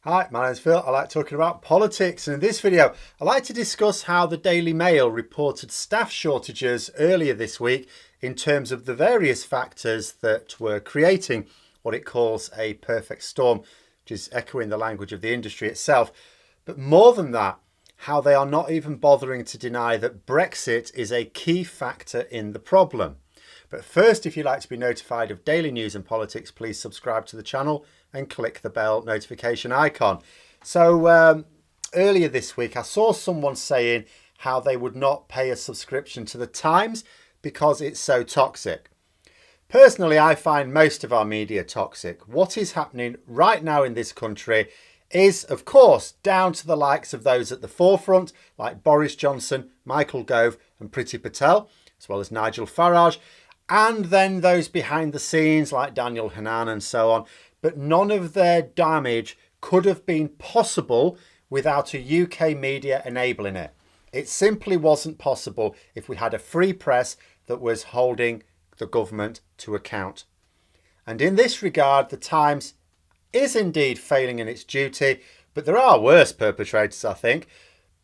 Hi, my name's Phil. I like talking about politics, and in this video I like to discuss how the Daily Mail reported staff shortages earlier this week in terms of the various factors that were creating what it calls a perfect storm, which is echoing the language of the industry itself. But more than that, how they are not even bothering to deny that Brexit is a key factor in the problem. But first, if you'd like to be notified of daily news and politics, please subscribe to the channel and click the bell notification icon. So earlier this week, I saw someone saying how they would not pay a subscription to the Times because it's so toxic. Personally, I find most of our media toxic. What is happening right now in this country is, of course, down to the likes of those at the forefront, like Boris Johnson, Michael Gove and Priti Patel, as well as Nigel Farage, and then those behind the scenes like Daniel Hannan and so on. But none of their damage could have been possible without a UK media enabling it. It simply wasn't possible if we had a free press that was holding the government to account. And in this regard, the Times is indeed failing in its duty, but there are worse perpetrators, I think.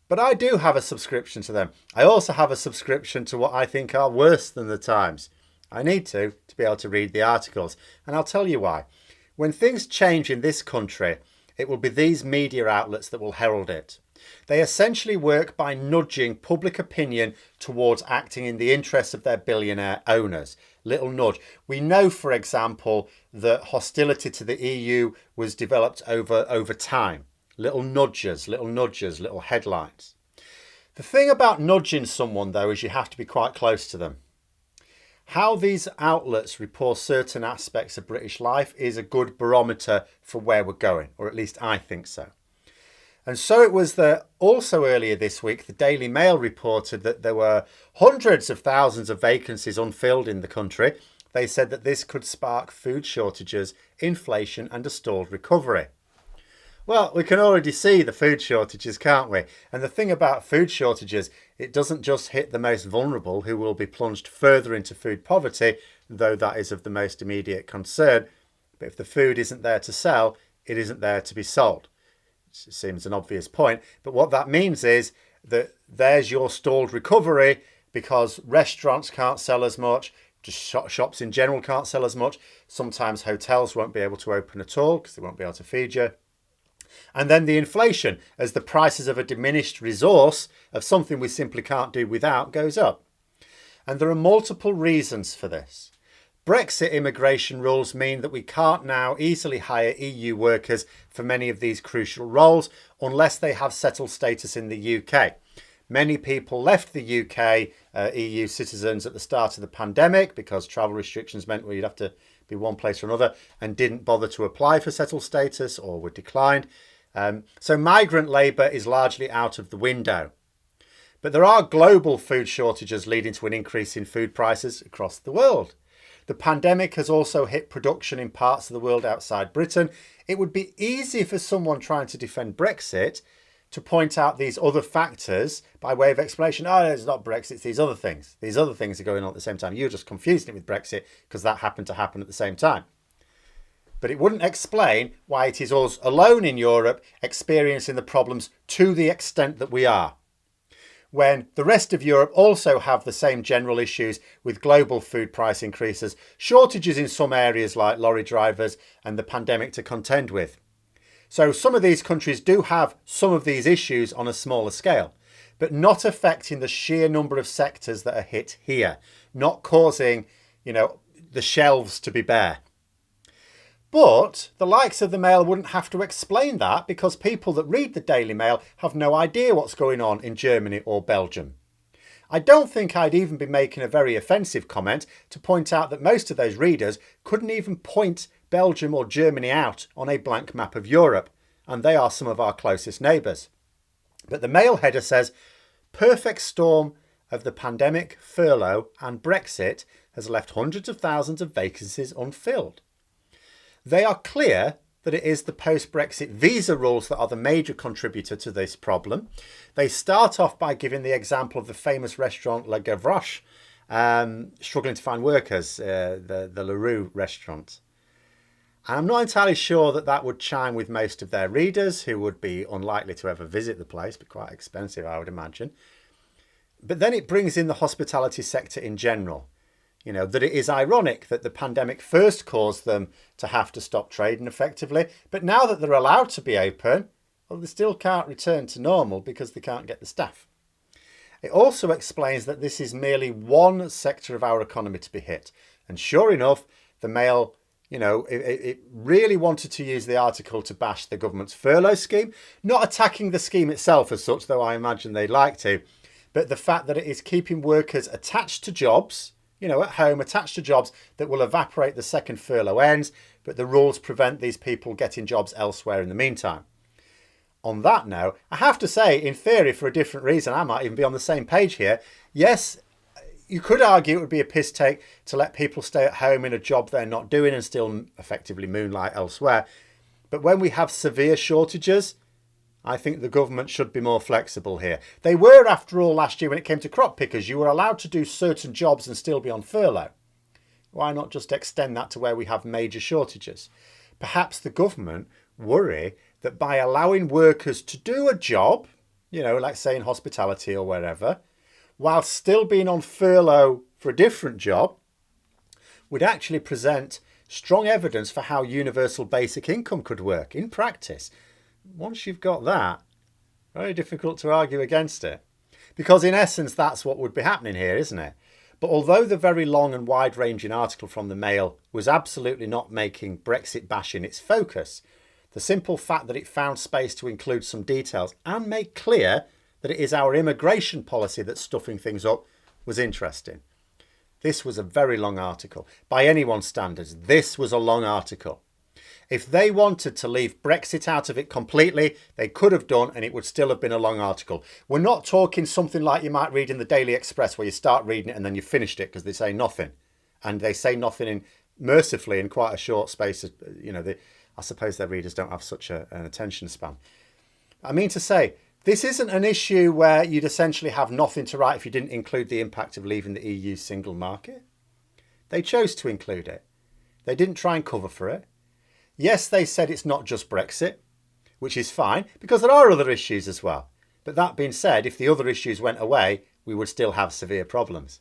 But I do have a subscription to them. I also have a subscription to what I think are worse than the Times. I need to be able to read the articles, and I'll tell you why. When things change in this country, it will be these media outlets that will herald it. They essentially work by nudging public opinion towards acting in the interests of their billionaire owners. Little nudge. We know, for example, that hostility to the EU was developed over time. Little nudges, little headlines. The thing about nudging someone, though, is you have to be quite close to them. How these outlets report certain aspects of British life is a good barometer for where we're going, or at least I think so. And so it was that also earlier this week, the Daily Mail reported that there were hundreds of thousands of vacancies unfilled in the country. They said that this could spark food shortages, inflation and a stalled recovery. Well, we can already see the food shortages, can't we? And the thing about food shortages, it doesn't just hit the most vulnerable who will be plunged further into food poverty, though that is of the most immediate concern. But if the food isn't there to sell, it isn't there to be sold. It seems an obvious point. But what that means is that there's your stalled recovery because restaurants can't sell as much, just shops in general can't sell as much. Sometimes hotels won't be able to open at all because they won't be able to feed you. And then the inflation, as the prices of a diminished resource, of something we simply can't do without, goes up. And there are multiple reasons for this. Brexit immigration rules mean that we can't now easily hire EU workers for many of these crucial roles unless they have settled status in the UK. Many people left the UK, EU citizens, at the start of the pandemic because travel restrictions meant you'd have to be one place or another, and didn't bother to apply for settled status or were declined. So migrant labour is largely out of the window. But there are global food shortages leading to an increase in food prices across the world. The pandemic has also hit production in parts of the world outside Britain. It would be easy for someone trying to defend Brexit to point out these other factors by way of explanation. Oh, it's not Brexit, it's these other things. These other things are going on at the same time. You're just confusing it with Brexit because that happened to happen at the same time. But it wouldn't explain why it is us alone in Europe experiencing the problems to the extent that we are, when the rest of Europe also have the same general issues with global food price increases, shortages in some areas like lorry drivers, and the pandemic to contend with. So some of these countries do have some of these issues on a smaller scale, but not affecting the sheer number of sectors that are hit here, not causing, the shelves to be bare. But the likes of the Mail wouldn't have to explain that because people that read the Daily Mail have no idea what's going on in Germany or Belgium. I don't think I'd even be making a very offensive comment to point out that most of those readers couldn't even point Belgium or Germany out on a blank map of Europe, and they are some of our closest neighbours. But the Mail header says, perfect storm of the pandemic, furlough and Brexit has left hundreds of thousands of vacancies unfilled. They are clear that it is the post-Brexit visa rules that are the major contributor to this problem. They start off by giving the example of the famous restaurant Le Gavroche, struggling to find workers, the LaRue restaurant. And I'm not entirely sure that that would chime with most of their readers, who would be unlikely to ever visit the place, but quite expensive, I would imagine. But then it brings in the hospitality sector in general. That it is ironic that the pandemic first caused them to have to stop trading effectively, but now that they're allowed to be open, well, they still can't return to normal because they can't get the staff. It also explains that this is merely one sector of our economy to be hit. And sure enough, the Mail, it really wanted to use the article to bash the government's furlough scheme, not attacking the scheme itself as such, though I imagine they'd like to, but the fact that it is keeping workers attached to jobs, at home, attached to jobs that will evaporate the second furlough ends, but the rules prevent these people getting jobs elsewhere in the meantime. On that note, I have to say, in theory, for a different reason, I might even be on the same page here. Yes, you could argue it would be a piss take to let people stay at home in a job they're not doing and still effectively moonlight elsewhere. But when we have severe shortages, I think the government should be more flexible here. They were, after all, last year when it came to crop pickers. You were allowed to do certain jobs and still be on furlough. Why not just extend that to where we have major shortages? Perhaps the government worry that by allowing workers to do a job, like say in hospitality or wherever, while still being on furlough for a different job, would actually present strong evidence for how universal basic income could work in practice. Once you've got that, very difficult to argue against it. Because in essence, that's what would be happening here, isn't it? But although the very long and wide-ranging article from the Mail was absolutely not making Brexit bashing its focus, the simple fact that it found space to include some details and make clear that it is our immigration policy that's stuffing things up was interesting. This was a very long article. By anyone's standards, this was a long article. If they wanted to leave Brexit out of it completely, they could have done, and it would still have been a long article. We're not talking something like you might read in the Daily Express, where you start reading it and then you finished it because they say nothing. And they say nothing mercifully in quite a short space. I suppose their readers don't have such an attention span. I mean to say, this isn't an issue where you'd essentially have nothing to write if you didn't include the impact of leaving the EU single market. They chose to include it. They didn't try and cover for it. Yes, they said it's not just Brexit, which is fine, because there are other issues as well. But that being said, if the other issues went away, we would still have severe problems.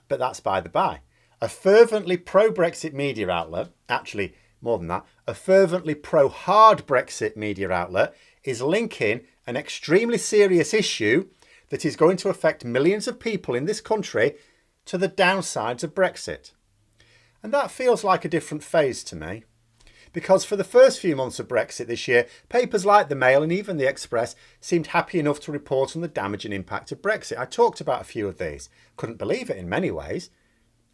But that's by the by. A fervently pro-Brexit media outlet, actually more than that, a fervently pro-hard Brexit media outlet is linking an extremely serious issue that is going to affect millions of people in this country to the downsides of Brexit. And that feels like a different phase to me. Because for the first few months of Brexit this year, papers like the Mail and even the Express seemed happy enough to report on the damaging impact of Brexit. I talked about a few of these. Couldn't believe it in many ways.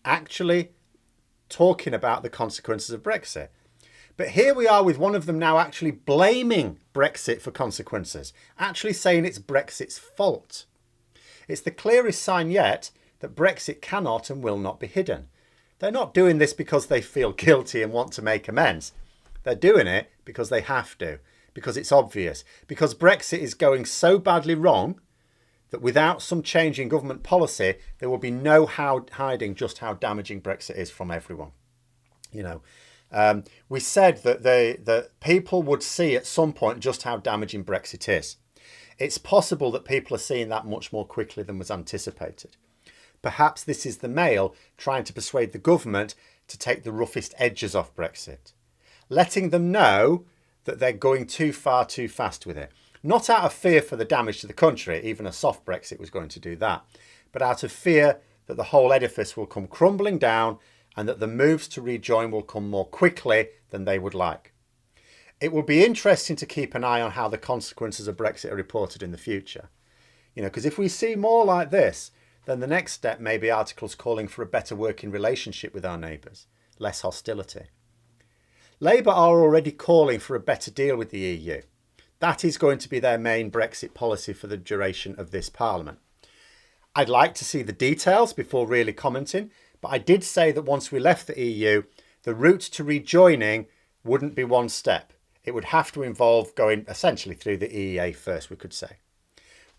Actually talking about the consequences of Brexit. But here we are with one of them now actually blaming Brexit for consequences. Actually saying it's Brexit's fault. It's the clearest sign yet that Brexit cannot and will not be hidden. They're not doing this because they feel guilty and want to make amends. They're doing it because they have to, because it's obvious, because Brexit is going so badly wrong that without some change in government policy, there will be no hiding just how damaging Brexit is from everyone. We said that people would see at some point just how damaging Brexit is. It's possible that people are seeing that much more quickly than was anticipated. Perhaps this is the Mail trying to persuade the government to take the roughest edges off Brexit, letting them know that they're going too far too fast with it. Not out of fear for the damage to the country, even a soft Brexit was going to do that, but out of fear that the whole edifice will come crumbling down and that the moves to rejoin will come more quickly than they would like. It will be interesting to keep an eye on how the consequences of Brexit are reported in the future. Because if we see more like this, then the next step may be articles calling for a better working relationship with our neighbours, less hostility. Labour are already calling for a better deal with the EU. That is going to be their main Brexit policy for the duration of this Parliament. I'd like to see the details before really commenting, but I did say that once we left the EU, the route to rejoining wouldn't be one step. It would have to involve going essentially through the EEA first, we could say.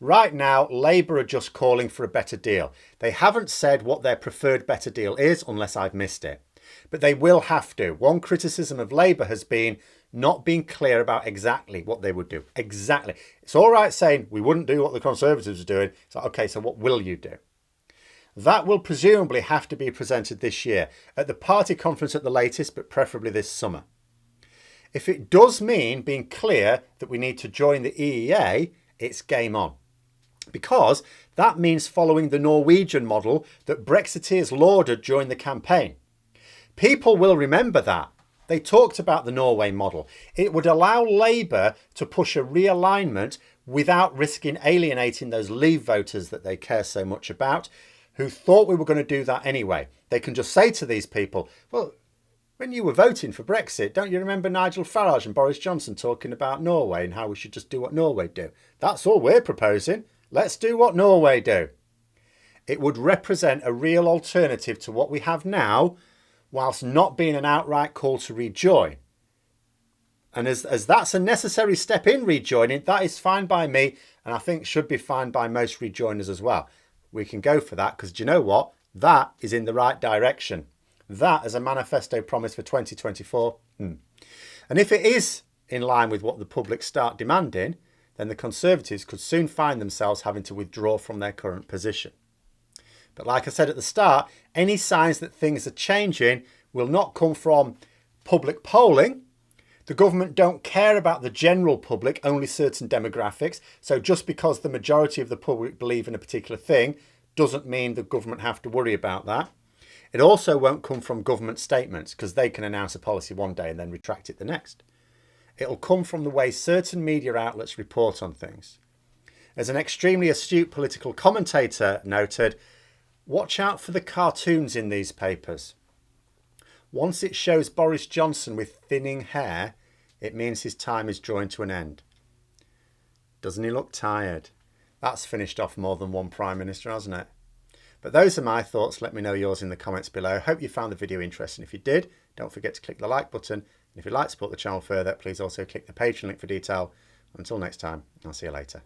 Right now, Labour are just calling for a better deal. They haven't said what their preferred better deal is, unless I've missed it. But they will have to. One criticism of Labour has been not being clear about exactly what they would do. Exactly. It's all right saying we wouldn't do what the Conservatives are doing. It's like, okay, so what will you do? That will presumably have to be presented this year at the party conference at the latest, but preferably this summer. If it does mean being clear that we need to join the EEA, it's game on. Because that means following the Norwegian model that Brexiteers lauded during the campaign. People will remember that. They talked about the Norway model. It would allow Labour to push a realignment without risking alienating those Leave voters that they care so much about, who thought we were going to do that anyway. They can just say to these people, well, when you were voting for Brexit, don't you remember Nigel Farage and Boris Johnson talking about Norway and how we should just do what Norway do? That's all we're proposing. Let's do what Norway do. It would represent a real alternative to what we have now, whilst not being an outright call to rejoin. And as that's a necessary step in rejoining, that is fine by me, and I think should be fine by most rejoiners as well. We can go for that because, do you know what? That is in the right direction. That as a manifesto promise for 2024. And if it is in line with what the public start demanding, then the Conservatives could soon find themselves having to withdraw from their current position. But like I said at the start, any signs that things are changing will not come from public polling. The government don't care about the general public, only certain demographics. So just because the majority of the public believe in a particular thing doesn't mean the government have to worry about that. It also won't come from government statements because they can announce a policy one day and then retract it the next. It'll come from the way certain media outlets report on things. As an extremely astute political commentator noted, watch out for the cartoons in these papers. Once it shows Boris Johnson with thinning hair, it means his time is drawing to an end. Doesn't he look tired? That's finished off more than one Prime Minister, hasn't it? But those are my thoughts. Let me know yours in the comments below. Hope you found the video interesting. If you did, don't forget to click the like button. And if you'd like to support the channel further, please also click the Patreon link for detail. Until next time, I'll see you later.